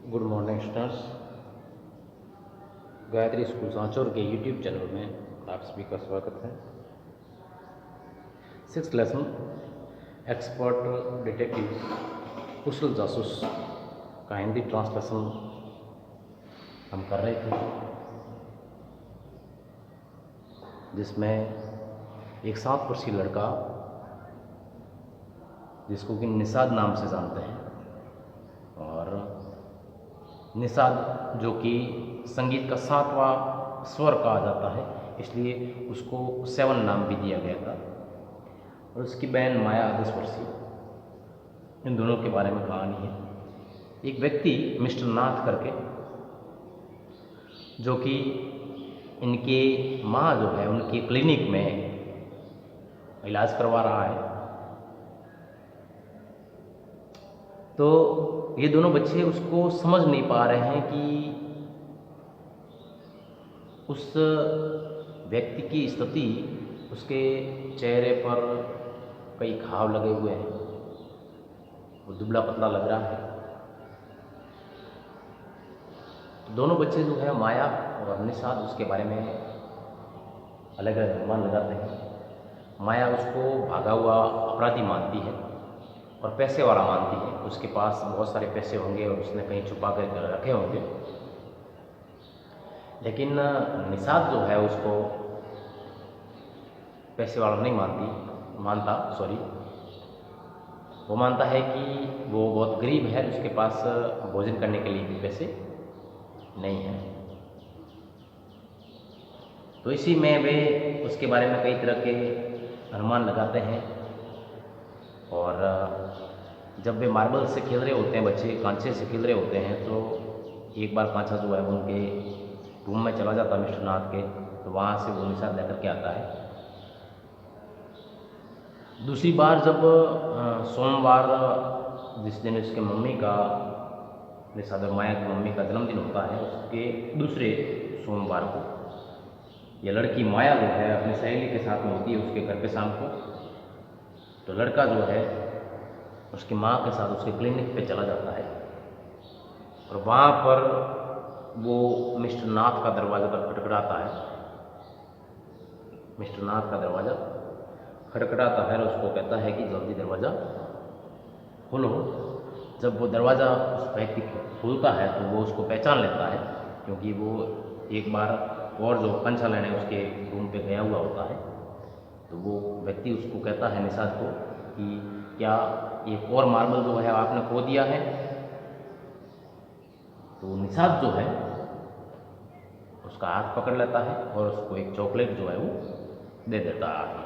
Good morning students. Gayatri school Sanchore के YouTube channel में आप सभी का स्वागत है। 6th लेसन एक्सपर्ट डिटेक्टिव कुशल जासूस का हिंदी ट्रांसलेशन हम कर रहे थे, जिसमें एक 7 वर्षीय लड़का जिसको कि निषाद नाम से जानते हैं, और निषाद जो कि संगीत का 7वां स्वर कहा जाता है, इसलिए उसको 7 नाम भी दिया गया था। और उसकी बहन माया 10 वर्षीय। इन दोनों के बारे में कहानी है। एक व्यक्ति मिस्टर नाथ करके, जो कि इनके माँ जो है उनके क्लिनिक में इलाज करवा रहा है, तो ये दोनों बच्चे उसको समझ नहीं पा रहे हैं कि उस व्यक्ति की स्थिति, उसके चेहरे पर कई घाव लगे हुए हैं, वो दुबला पतला लग रहा है। तो दोनों बच्चे जो है माया और निषाद उसके बारे में अलग अलग अनुमान लगाते हैं। माया उसको भागा हुआ अपराधी मानती है और पैसे वाला मानती है। उसके पास बहुत सारे पैसे होंगे और उसने कहीं छुपा कर रखे होंगे। लेकिन निषाद जो है उसको पैसे वाला नहीं मानता। वो मानता है कि वो बहुत गरीब है, उसके पास भोजन करने के लिए भी पैसे नहीं हैं। तो इसी में वे उसके बारे में कई तरह के अनुमान लगाते हैं। और जब वे मार्बल से खेल रहे होते हैं, बच्चे कांचे से खेल रहे होते हैं, तो एक बार कांचा जो है उनके रूम में चला जाता है मिस्टर नाथ के, तो वहाँ से वो निषाद लेकर के आता है। दूसरी बार जब सोमवार, जिस दिन उसके मम्मी का, निषाद और माया की मम्मी का जन्मदिन होता है, उसके दूसरे सोमवार को यह लड़की माया जो है अपनी सहेली के साथ में होती है उसके घर पे शाम को। तो लड़का जो है उसकी माँ के साथ उसके क्लिनिक पे चला जाता है, और वहाँ पर वो मिस्टर नाथ का दरवाज़ा पर खटखटाता है। मिस्टर नाथ का दरवाज़ा खटखटाता है और उसको कहता है कि जल्दी दरवाज़ा खोलो। जब वो दरवाज़ा उस व्यक्ति खोलता है तो वो उसको पहचान लेता है, क्योंकि वो एक बार और जो कंचा लेने उसके रूम पे गया हुआ होता है। तो वो व्यक्ति उसको कहता है निषाद को कि क्या एक और मार्बल जो है आपने खो दिया है। तो निषाद जो है उसका हाथ पकड़ लेता है और उसको एक चॉकलेट जो है वो दे देता है हाथ में।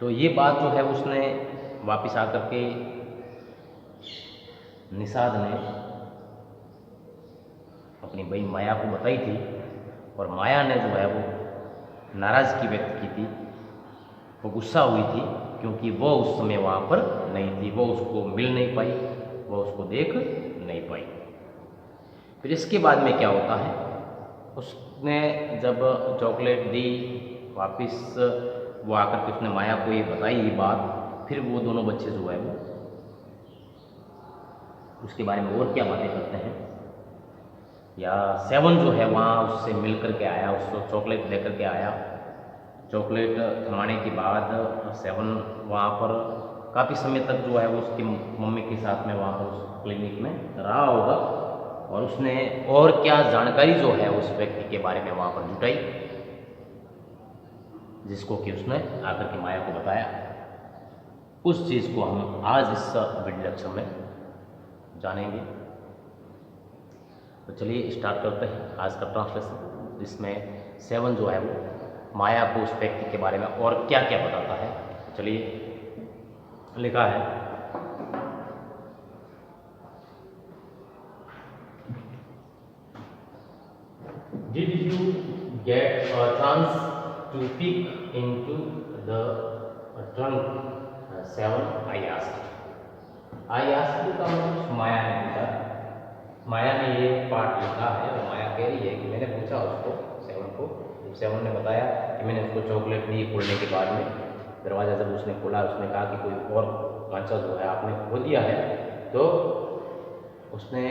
तो ये बात जो है उसने वापस आकर के निषाद ने अपनी बहन माया को बताई थी, और माया ने जो है वो नाराज़गी व्यक्त की थी, वो गुस्सा हुई थी, क्योंकि वो उस समय वहाँ पर नहीं थी, वो उसको मिल नहीं पाई, वो उसको देख नहीं पाई। फिर इसके बाद में क्या होता है, उसने जब चॉकलेट दी वापस, वो आकर के उसने माया को ये बताई ये बात, फिर वो दोनों बच्चे जो है वो उसके बारे में और क्या बातें करते हैं। या 7 जो है वहाँ उससे मिल कर के आया, उसको चॉकलेट लेकर के आया। चॉकलेट थमाने के बाद 7 वहाँ पर काफ़ी समय तक जो है वो उसकी मम्मी के साथ में वहाँ पर उस क्लिनिक में रहा होगा, और उसने और क्या जानकारी जो है उस व्यक्ति के बारे में वहाँ पर जुटाई, जिसको कि उसने आकर के माया को बताया। उस चीज़ को हम आज इस वीडियो लेक्चर में जानेंगे। तो चलिए स्टार्ट करते हैं आज का ट्रांसलेशन, जिसमें 7 जो है वो माया को उस व्यक्ति के बारे में और क्या क्या बताता है। चलिए, लिखा है, Did you get a chance to peek into the trunk? 7, I asked. I asked का मतलब माया ने पूछा। माया ने ये पार्ट लिखा है और माया कह रही है कि मैंने पूछा उसको 7 को। 7 ने बताया कि मैंने उसको चॉकलेट दी खोलने के बाद में, दरवाज़ा जब उसने खोला, उसने कहा कि कोई और कांचा जो है आपने खो दिया है। तो उसने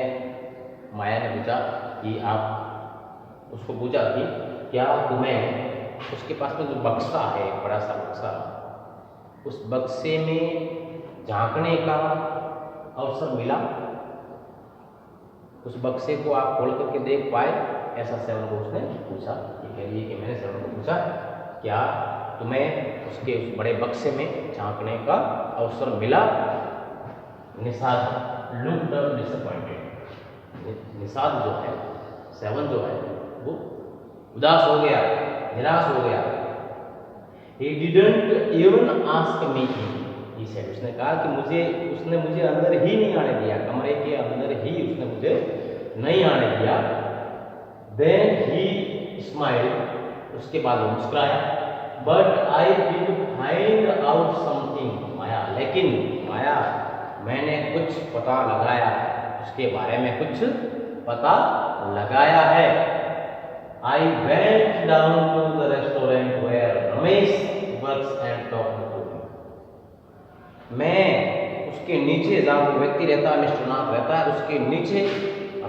माया ने पूछा कि आप उसको पूछा कि क्या तुम्हें उसके पास में जो बक्सा है, एक बड़ा सा बक्सा, उस बक्से में झांकने का अवसर मिला, उस बक्से को आप खोल करके देख पाए? ऐसा सेवन को उसने पूछा। ये कह रही है कि मैंने सेवन को पूछा क्या तुम्हें उसके उस बड़े बक्से में झांकने का अवसर मिला? Nishad looked disappointed. निषाद जो है, सेवन जो है, वो उदास हो गया, निराश हो गया। He didn't even ask me in, he said, उसने कहा कि उसने मुझे अंदर ही नहीं आने दिया, कमरे के अंदर ही उसने मुझे नहीं आने दिया। Then he smiled, उसके बाद वो मुस्कुराया। But I did find out something, माया, लेकिन माया मैंने कुछ पता लगाया है, उसके बारे में कुछ पता लगाया है। I went down to the restaurant where Ramesh works and talked to him. मैं उसके नीचे जहाँ वो व्यक्ति रहता है, मिस्टर नाथ रहता है, उसके नीचे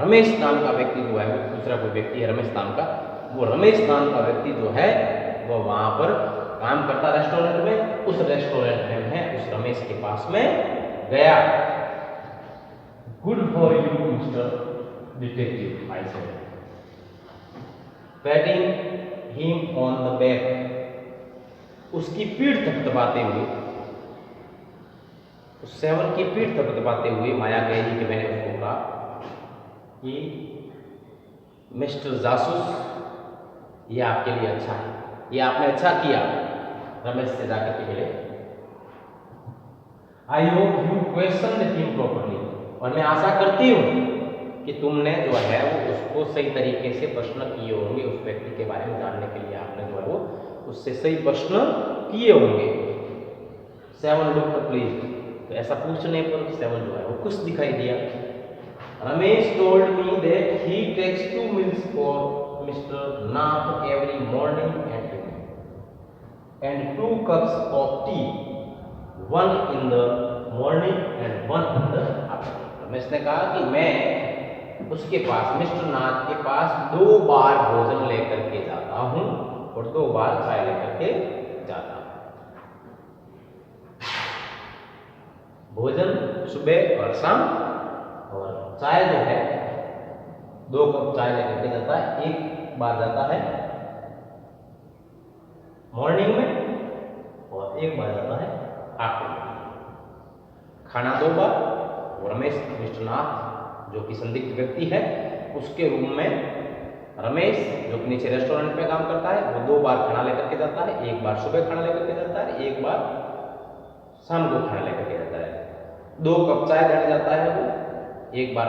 रमेश नाम का व्यक्ति जो है, वो दूसरा कोई व्यक्ति है रमेश नाम का, वो रमेश नाम का व्यक्ति जो है वो वहाँ पर काम करता रेस्टोरेंट में। उस रेस्टोरेंट में मैं उस रमेश के पास में गया। Good for you mister detective, I said, patting him on the back. उसकी पीठ थपथपाते हुए, उस सेवन की पीठ थपथपाते हुए माया कहेगी कि मैंने उसको कहा कि मिस्टर जासूस, ये आपके लिए अच्छा है, ये आपने अच्छा किया रमेश से जाकर के मिले। I hope you question him properly, और मैं आशा करती हूँ कि तुमने जो है वो उसको सही तरीके से प्रश्न किए होंगे, उस व्यक्ति के बारे में जानने के लिए आपने जो है वो उससे सही प्रश्न किए होंगे। सेवन लुक्ड प्लीज्ड, तो ऐसा पूछने पर सेवन जो है वो खुश दिखाई दिया। Ramesh told me that he takes 2 meals for mister Nath every morning and evening and 2 cups of tea, 1 in the morning and 1 in the afternoon। Ramesh ने कहा कि मैं उसके पास, मिस्टर नाथ के पास 2 बार भोजन लेकर के जाता हूं और 2 बार चाय लेकर के जाता हूं। भोजन सुबह और शाम, और चाय जो है 2 कप चाय लेकर के जाता है। एक बार जाता है मॉर्निंग में और एक बार जाता है आफ्टरनून। खाना 2 बार। और रमेश, मिस्टर नाथ जो कि संदिग्ध व्यक्ति है, उसके रूम में रमेश जो कि नीचे रेस्टोरेंट पे काम करता है, वो 2 बार खाना लेकर के जाता है। एक बार सुबह खाना लेकर के जाता है, एक बार शाम को खाना लेकर के जाता है। 2 कप चाय लेने जाता है वो, एक बार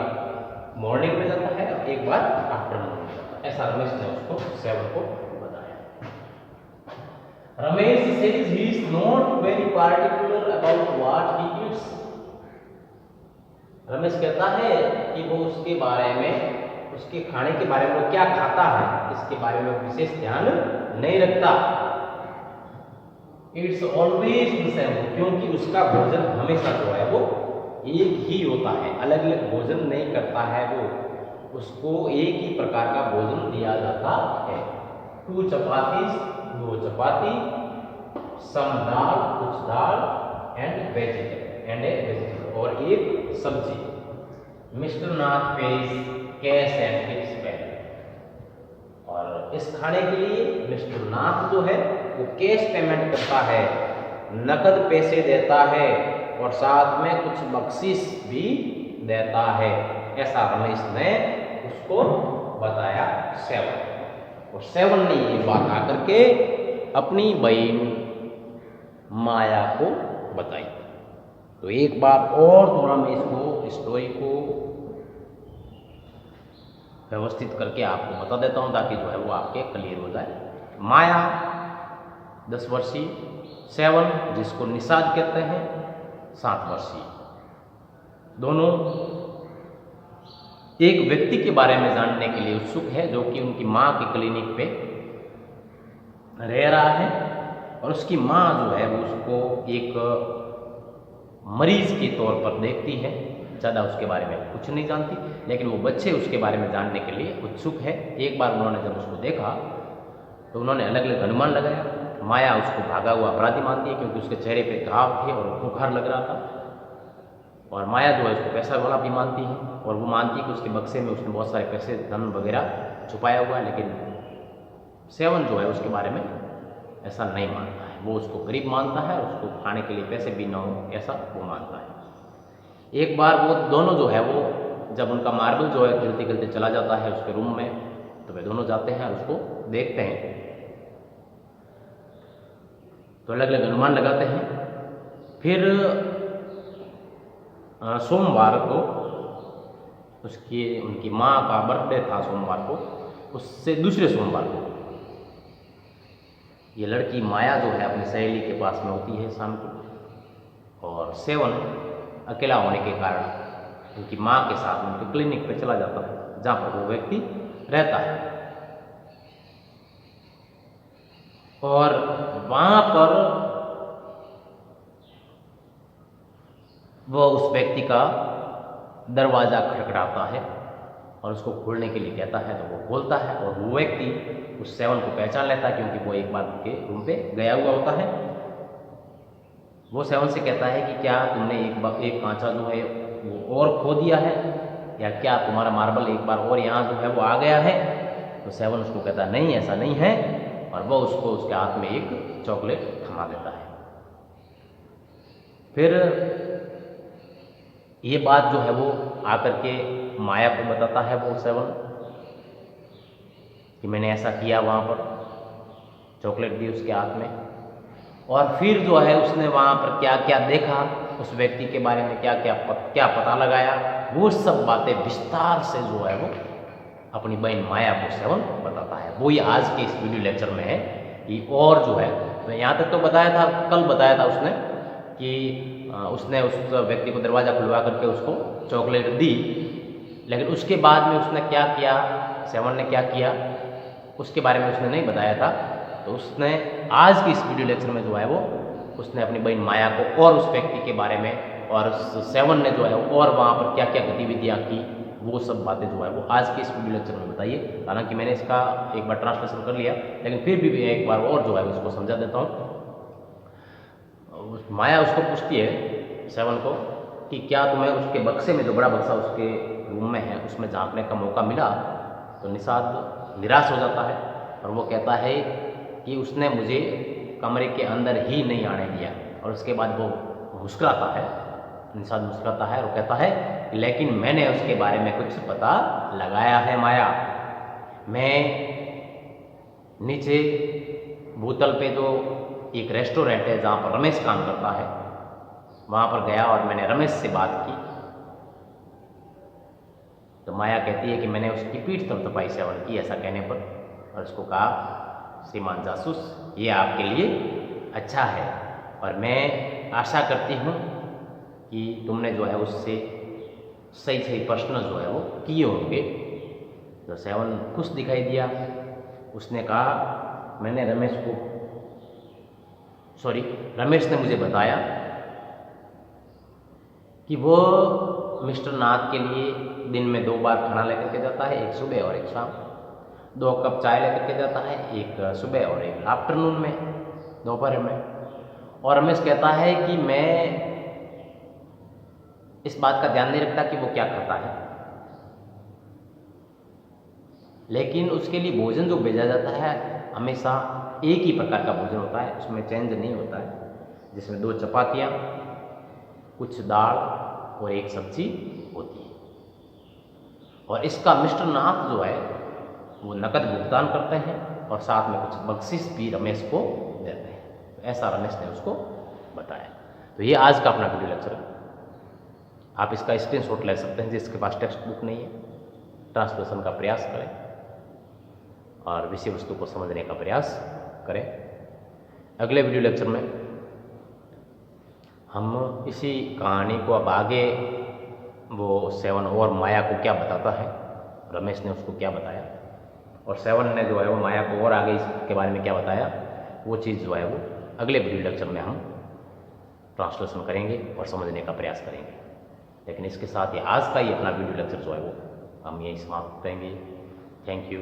मॉर्निंग में जाता है और एक बार आफ्टरनून में जाता है। ऐसा रमेश ने उसको, सेवन को बताया। Ramesh says he is not very particular about what he eats। Ramesh कहता है कि वो उसके बारे में, उसके खाने के बारे में वो क्या खाता है, इसके बारे में विशेष ध्यान नहीं रखता। इट्स ऑलवेज द सेम, क्योंकि उसका भोजन हमेशा जो है वो एक ही होता है, अलग अलग भोजन नहीं करता है वो, उसको एक ही प्रकार का भोजन दिया जाता है। 2 चपाती, 2 चपाती, सम दाल, कुछ दाल, एंड वेजिटेबल, और एक सब्जी। Mister Nath page cache and tips value, और इस खाने के लिए मिस्टर नाथ जो है वो कैश पेमेंट करता है, नकद पैसे देता है और साथ में कुछ बख्शिश भी देता है। ऐसा रमेश ने उसको बताया सेवन, और सेवन ने ये बात आकर के अपनी बहन माया को बताई। तो एक बार और थोड़ा मैं इसको, स्टोरी को व्यवस्थित करके आपको बता देता हूँ ताकि जो है वो आपके क्लियर हो जाए। माया 10 वर्षीय, सेवन जिसको निषाद कहते हैं 7 वर्षीय, दोनों एक व्यक्ति के बारे में जानने के लिए उत्सुक है जो कि उनकी माँ के क्लिनिक पे रह रहा है और उसकी माँ जो है वो उसको एक मरीज के तौर पर देखती है, ज़्यादा उसके बारे में कुछ नहीं जानती, लेकिन वो बच्चे उसके बारे में जानने के लिए उत्सुक है। एक बार उन्होंने जब उसको देखा तो उन्होंने अलग अलग अनुमान लगाया। माया उसको भागा हुआ अपराधी मानती है क्योंकि उसके चेहरे पे घाव थे और बुखार लग रहा था, और माया जो है उसको पैसा वाला भी मानती है, और वो मानती है कि उसके बक्से में उसने बहुत सारे पैसे धन वगैरह छुपाया हुआ है, लेकिन सेवन जो है उसके बारे में ऐसा नहीं मानता है। वो उसको गरीब मानता है, उसको खाने के लिए पैसे भी ना हो ऐसा वो मानता है। एक बार वो दोनों जो है वो, जब उनका मार्बल जो है खेलते खेलते चला जाता है उसके रूम में, तो वे दोनों जाते हैं और उसको देखते हैं, तो अलग अलग अनुमान लगाते हैं। फिर सोमवार को उनकी माँ का बर्थडे था सोमवार को, उससे दूसरे सोमवार को ये लड़की माया जो है अपनी सहेली के पास में होती है शाम को, और सेवन अकेला होने के कारण उनकी माँ के साथ उनके क्लिनिक पे चला जाता है जहाँ पर वो व्यक्ति रहता है, और वहाँ पर वह उस व्यक्ति का दरवाज़ा खटखटाता है और उसको खोलने के लिए कहता है, तो वो खोलता है और वो व्यक्ति उस सेवन को पहचान लेता है क्योंकि वो एक बार उनके रूम पे गया हुआ होता है। वो सेवन से कहता है कि क्या तुमने एक कांचा जो है वो और खो दिया है, या क्या तुम्हारा मार्बल एक बार और यहाँ जो है वो आ गया है? तो सेवन उसको कहता है नहीं, ऐसा नहीं है, और वह उसको उसके हाथ में एक चॉकलेट थमा देता है। फिर ये बात जो है वो आकर के माया को बताता है वो सेवन कि मैंने ऐसा किया, वहाँ पर चॉकलेट दी उसके हाथ में, और फिर जो है उसने वहाँ पर क्या क्या देखा, उस व्यक्ति के बारे में क्या पता लगाया, वो सब बातें विस्तार से जो है वो अपनी बहन माया को सेवन बताता है। वो ये आज के इस वीडियो लेक्चर में है कि, और जो है तो यहाँ तक तो बताया था, कल बताया था उसने कि उसने उस व्यक्ति को दरवाज़ा खुलवा करके उसको चॉकलेट दी, लेकिन उसके बाद में उसने क्या किया, सेवन ने क्या किया, उसके बारे में उसने नहीं बताया था। तो उसने आज की इस वीडियो लेक्चर में जो है वो उसने अपनी बहन माया को और उस व्यक्ति के बारे में, और सेवन ने जो है और वहाँ पर क्या क्या गतिविधियाँ की, वो सब बातें जो है वो आज के इस वीडियो लेक्चर में बताइए। हालांकि मैंने इसका एक बार ट्रांसलेशन कर लिया, लेकिन फिर भी एक बार और जो है उसको समझा देता हूँ। माया उसको पूछती है सेवन को कि क्या तुम्हें उसके बक्से में, जो बड़ा बक्सा उसके रूम में है, उसमें झांकने का मौका मिला? तो निषाद निराश हो जाता है और वो कहता है कि उसने मुझे कमरे के अंदर ही नहीं आने दिया, और उसके बाद वो मुस्कुराता है, निषाद मुस्कुराता है और कहता है लेकिन मैंने उसके बारे में कुछ पता लगाया है माया। मैं नीचे भूतल पे जो एक रेस्टोरेंट है जहाँ पर रमेश काम करता है, वहाँ पर गया और मैंने रमेश से बात की। तो माया कहती है कि मैंने उसकी पीठ थपथपाई सेवन की ऐसा कहने पर, और उसको कहा श्रीमान जासूस, ये आपके लिए अच्छा है, और मैं आशा करती हूँ कि तुमने जो है उससे सही सही प्रश्न जो है वो किए होंगे। तो सेवन खुश दिखाई दिया। उसने कहा मैंने रमेश ने मुझे बताया कि वो मिस्टर नाथ के लिए दिन में 2 बार खाना लेकर के जाता है, एक सुबह और एक शाम, 2 कप चाय लेकर के जाता है, एक सुबह और एक आफ्टरनून में, दोपहर में। और रमेश कहता है कि मैं इस बात का ध्यान नहीं रखता कि वो क्या खाता है, लेकिन उसके लिए भोजन जो भेजा जाता है हमेशा एक ही प्रकार का भोजन होता है, उसमें चेंज नहीं होता है, जिसमें 2 चपातियाँ, कुछ दाल और एक सब्जी होती है। और इसका मिस्टर नाथ जो है वो नकद भुगतान करते हैं और साथ में कुछ बख्शिश भी रमेश को देते हैं। तो ऐसा रमेश ने उसको बताया। तो ये आज का अपना वीडियो लेक्चर है। आप इसका स्क्रीनशॉट ले सकते हैं जिसके पास टेक्स्ट बुक नहीं है। ट्रांसलेशन का प्रयास करें और विषय वस्तु को समझने का प्रयास करें। अगले वीडियो लेक्चर में हम इसी कहानी को अब आगे, वो सेवन और माया को क्या बताता है, रमेश ने उसको क्या बताया, और सेवन ने जो है वो माया को और आगे इसके बारे में क्या बताया, वो चीज़ जो है वो अगले वीडियो लेक्चर में हम ट्रांसलेशन करेंगे और समझने का प्रयास करेंगे। लेकिन इसके साथ ही आज का ही अपना वीडियो लेक्चर जो है वो हम यही समाप्त करेंगे। Thank you.